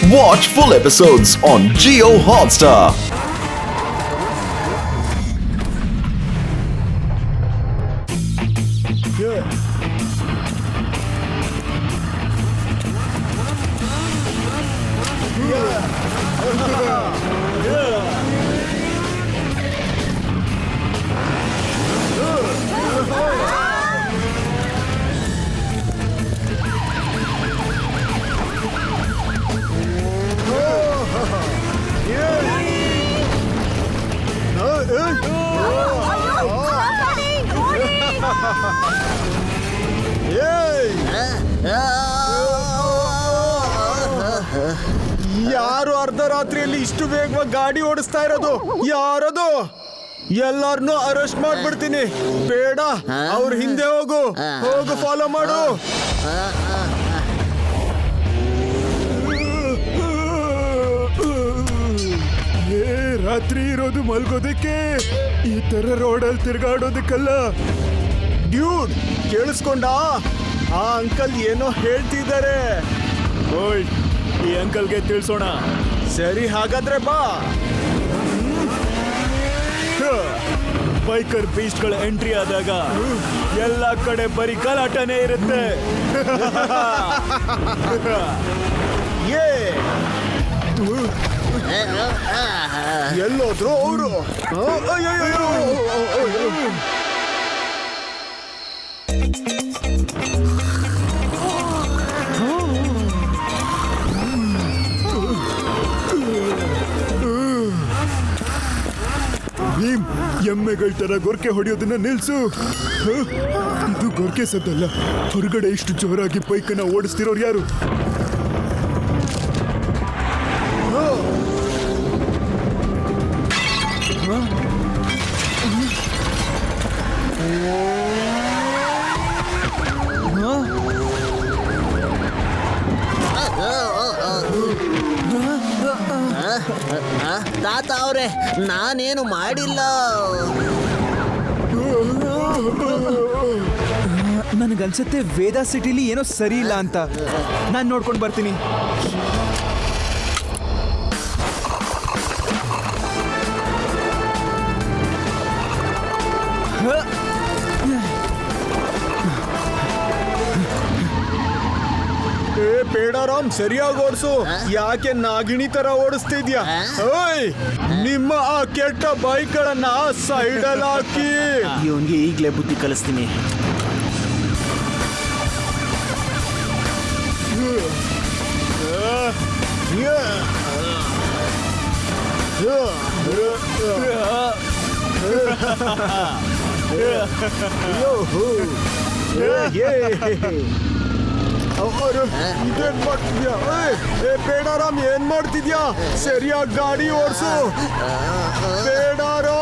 Watch full episodes on Jio Hotstar. ಯಾರು ಅರ್ಧ ರಾತ್ರಿಯಲ್ಲಿ ಇಷ್ಟು ವೇಗವಾಗಿ ಗಾಡಿ ಓಡಿಸ್ತಾ ಇರೋದು? ಯಾರದು? ಎಲ್ಲಾರನ್ನೂ ಅರೆಸ್ಟ್ ಮಾಡ್ಬಿಡ್ತೀನಿ. ಬೇಡ, ಅವ್ರ ಹಿಂದೆ ಹೋಗು, ಫಾಲೋ ಮಾಡು. ರಾತ್ರಿ ಇರೋದು ಮಲ್ಗೋದಕ್ಕೆ, ಈ ತರ ರೋಡಲ್ಲಿ ತಿರ್ಗಾಡೋದಕ್ಕಲ್ಲ. ಡ್ಯೂಡ್, ಕೇಳಿಸ್ಕೊಂಡ? ಆ ಅಂಕಲ್ ಏನೋ ಹೇಳ್ತಿದ್ದಾರೆ. ಓಯ್, ಈ ಅಂಕಲ್ಗೆ ತಿಳಿಸೋಣ. ಸರಿ, ಹಾಗಾದ್ರೆ ಬಾ. ಬೈಕರ್ ಬೀಸ್ಟ್ಗಳ ಎಂಟ್ರಿ ಆದಾಗ ಎಲ್ಲ ಕಡೆ ಬರೀ ಗಲಾಟನೆ ಇರುತ್ತೆ. ಎಲ್ಲೋದ್ರು ಅವರು? ಭೀಮ್, ಎಮ್ಮೆಗಳ ತರ ಗೊರ್ಕೆ ಹೊಡೆಯೋದನ್ನ ನಿಲ್ಸು. ಇದು ಗೊರ್ಕೆ ಸದ್ದಲ್ಲ. ಹೊರಗಡೆ ಇಷ್ಟು ಜೋರಾಗಿ ಬೈಕನ್ನ ಓಡಿಸ್ತಿರೋರು ಯಾರು? ತಾತ ಅವ್ರೆ, ನಾನೇನು ಮಾಡಿಲ್ಲ. ನನಗನ್ಸುತ್ತೆ ವೇದಾ ಸಿಟಿಲಿ ಏನೋ ಸರಿ ಇಲ್ಲ ಅಂತ. ನಾನು ನೋಡ್ಕೊಂಡು ಬರ್ತೀನಿ. ಪೇಡಾರಾಮ್, ಸರಿಯಾಗಿ ಓಡಿಸು. ಯಾಕೆ ನಾಗಿಣಿ ತರ ಓಡಿಸ್ತಿದ್ಯಾ? ಓಯ್, ನಿಮ್ಮ ಆ ಕೆಟ್ಟ ಬೈಕ್ಗಳನ್ನ ಸೈಡಲ್ಲಿ ಹಾಕಿ. ಇವನ್ಗೆ ಈಗಲೇ ಬುದ್ಧಿ ಕಲಿಸ್ತೀನಿ. ಇದೇನ್ ಮಾಡ್ತಿದ್ಯಾ? ಪೇಡಾರಾಮ್, ಏನ್ ಮಾಡ್ತಿದ್ಯಾ? ಸರಿಯಾಗಿ ಗಾಡಿ ಓಡಿಸು. ಪೇಡಾರಾಮ್,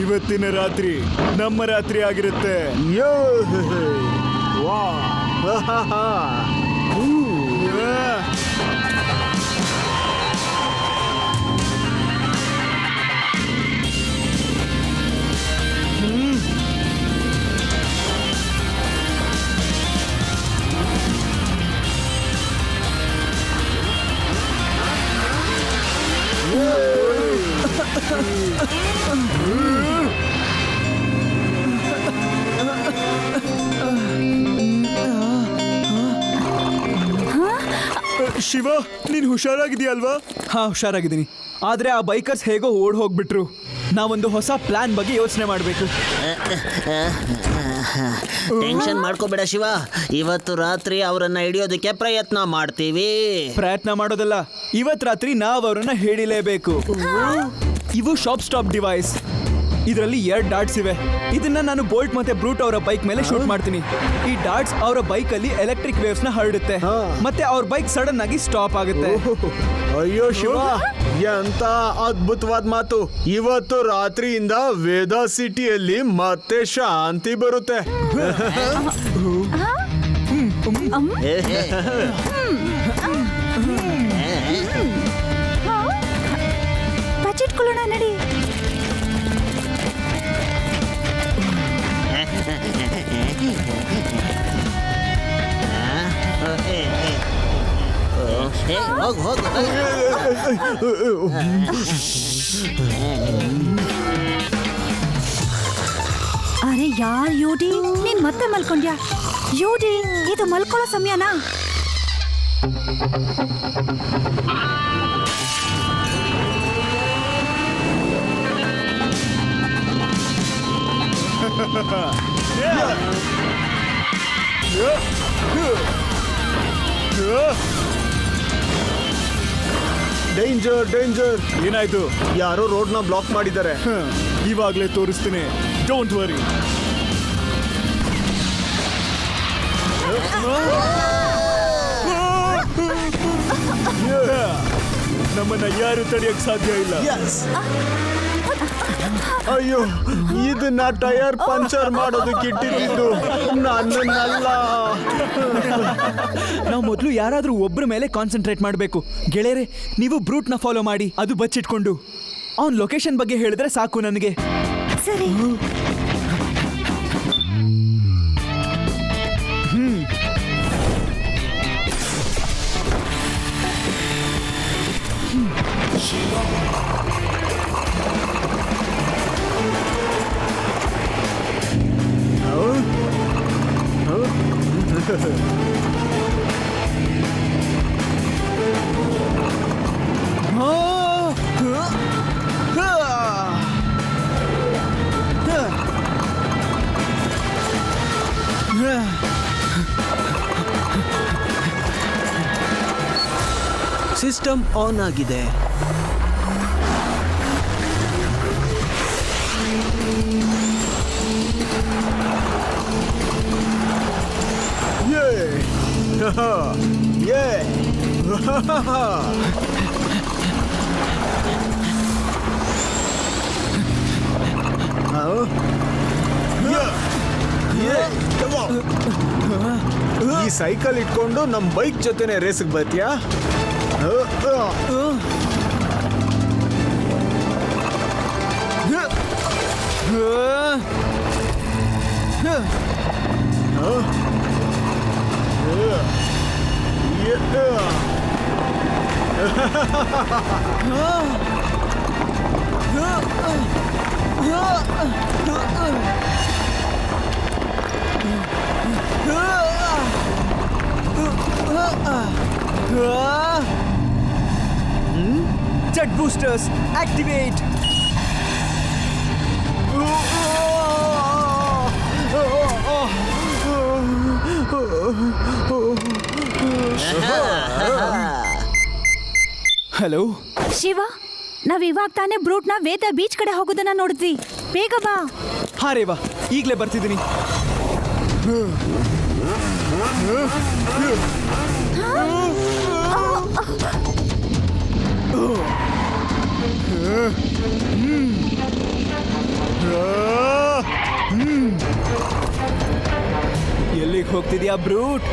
ಇವತ್ತಿನ ರಾತ್ರಿ ನಮ್ಮ ರಾತ್ರಿ ಆಗಿರುತ್ತೆ. ಶಿವ, ನೀನ್ ಹುಷಾರಾಗಿದೆಯಲ್ವಾ? ಹಾ, ಹುಷಾರಾಗಿದ್ದೀನಿ. ಆದ್ರೆ ಆ ಬೈಕರ್ಸ್ ಹೇಗೋ ಓಡ್ ಹೋಗ್ಬಿಟ್ರು. ನಾವೊಂದು ಹೊಸ ಪ್ಲಾನ್ ಬಗ್ಗೆ ಯೋಚನೆ ಮಾಡಬೇಕು. ಟೆನ್ಷನ್ ಮಾಡ್ಕೋಬೇಡ ಶಿವ, ಇವತ್ತು ರಾತ್ರಿ ಅವರನ್ನ ಹಿಡಿಯೋದಕ್ಕೆ ಪ್ರಯತ್ನ ಮಾಡ್ತೀವಿ. ಪ್ರಯತ್ನ ಮಾಡೋದಲ್ಲ, ಇವತ್ತು ರಾತ್ರಿ ನಾವು ಅವರನ್ನ ಹಿಡಿಲೇಬೇಕು. ಇವು ಶಾಪ್ ಸ್ಟಾಪ್ ಡಿವೈಸ್. ಇದರಲ್ಲಿ 2 ಡಾಟ್ಸ್ ಇವೆ. ಇದನ್ನ ನಾನು ಬೋಲ್ಟ್ ಮತ್ತೆ ಬ್ರೂಟ್ ಅವರ ಬೈಕ್ ಮೇಲೆ ಶೂಟ್ ಮಾಡ್ತೀನಿ. ಈ ಡಾಟ್ಸ್ ಅವರ ಬೈಕ್ ಅಲ್ಲಿ ಎಲೆಕ್ಟ್ರಿಕ್ ವೇವ್ಸ್ ನ ಹರಡುತ್ತೆ, ಮತ್ತೆ ಅವ್ರ ಬೈಕ್ ಸಡನ್ ಆಗಿ ಸ್ಟಾಪ್ ಆಗುತ್ತೆ. ಅಯ್ಯೋ ಶಿವ, ಎಂತ ಅದ್ಭುತವಾದ ಮಾತು. ಇವತ್ತು ರಾತ್ರಿಯಿಂದ ವೇದಾ ಸಿಟಿಯಲ್ಲಿ ಮತ್ತೆ ಶಾಂತಿ ಬರುತ್ತೆ. ಬಜೆಟ್ ಅರೆ ಯಾರ್ ಯೂಡಿ, ನೀನ್ ಮತ್ತೆ ಮಲ್ಕೊಂಡ್ಯಾ? ಯೂಡಿ, ಇದು ಮಲ್ಕೊಳ್ಳೋ ಸಮಯನಾ? Danger danger. ಏನಾಯ್ತು? ಯಾರೋ ರೋಡ್ನ ಬ್ಲಾಕ್ ಮಾಡಿದ್ದಾರೆ. ಇವಾಗ್ಲೇ ತೋರಿಸ್ತೀನಿ, ಡೋಂಟ್ ವರಿ. ನಮ್ಮನ್ನ ಯಾರು ತಡೆಯಕ್ ಸಾಧ್ಯ ಇಲ್ಲ. ಅಯ್ಯೋ, ಇದನ್ನ ಟೈರ್ ಪಂಚರ್ ಮಾಡೋದಕ್ಕೆ ಇಟ್ಟಿದ್ದು ನನ್ನನ್ನಲ್ಲ. ನಾವು ಮೊದಲು ಯಾರಾದ್ರೂ ಒಬ್ಬರ ಮೇಲೆ ಕಾನ್ಸಂಟ್ರೇಟ್ ಮಾಡಬೇಕು. ಗೆಳೆಯರೆ, ನೀವು ಬ್ರೂಟ್ನ ಫಾಲೋ ಮಾಡಿ, ಅದು ಬಚ್ಚಿಟ್ಕೊಂಡು. ಅವ್ನ್ ಲೊಕೇಶನ್ ಬಗ್ಗೆ ಹೇಳಿದ್ರೆ ಸಾಕು ನನಗೆ. ಸರಿ. ಸಿಸ್ಟಮ್ ಆನ್ ಆಗಿದೆ. ಈ ಸೈಕಲ್ ಇಟ್ಕೊಂಡು ನಮ್ ಬೈಕ್ ಜೊತೆನೆ ರೇಸ್ಗೆ ಬರ್ತೀಯಾ? Jet boosters activate. Hello Shiva, ನಾವ್ ಇವಾಗ ತಾನೇ ಬ್ರೂಟ್ನ ವೇದ ಬೀಚ್ ಕಡೆ ಹೋಗೋದನ್ನ ನೋಡಿದ್ವಿ. ಬೇಗ ಬಾ. ಹಾ ರೇವಾ, ಈಗ್ಲೇ ಬರ್ತಿದ್ದೀನಿ. ಎಲ್ಲಿಗೆ ಹೋಗ್ತಿದ್ಯಾ ಬ್ರೂಟ್?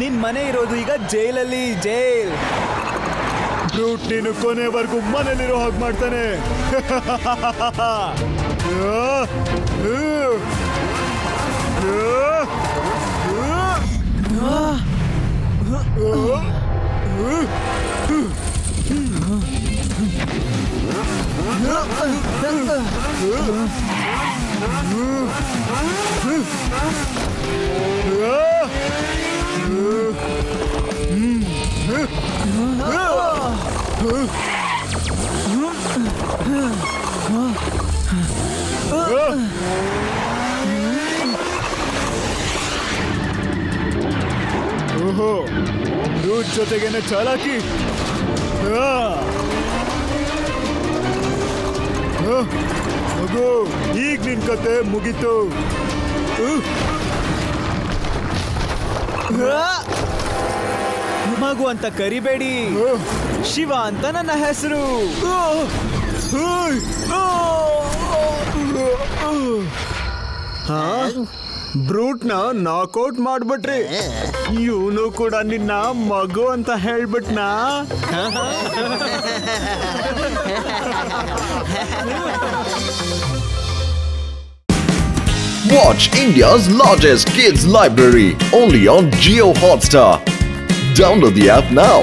ನಿನ್ ಮನೆ ಇರೋದು ಈಗ ಜೈಲಲ್ಲಿ. ಜೈಲ್ ಬ್ರೂಟ್ ನೀನು ಕೊನೆವರೆಗೂ ಮನೇಲಿರೋ ಹಾಗೆ ಮಾಡ್ತಾನೆ. ಓಹೋ, ಬ್ರೂಟ್ ಜೊತೆಗೇನೆ ಚಾಲಾಕಿ. ಮಗು, ಈಗ ನಿನ್ ಕತೆ ಮುಗೀತು. ಮಗು ಅಂತ ಕರಿಬೇಡಿ, ಶಿವ ಅಂತ ನನ್ನ ಹೆಸರು. ಬ್ರೂಟ್ನ ನಾಕ್ಔಟ್ ಮಾಡ್ಬಿಟ್ರಿ. ಇವನು ಕೂಡ ನಿನ್ನ ಮಗು ಅಂತ ಹೇಳ್ಬಿಟ್ನಾ? Watch India's largest kids library only on Jio Hotstar. Download the app now.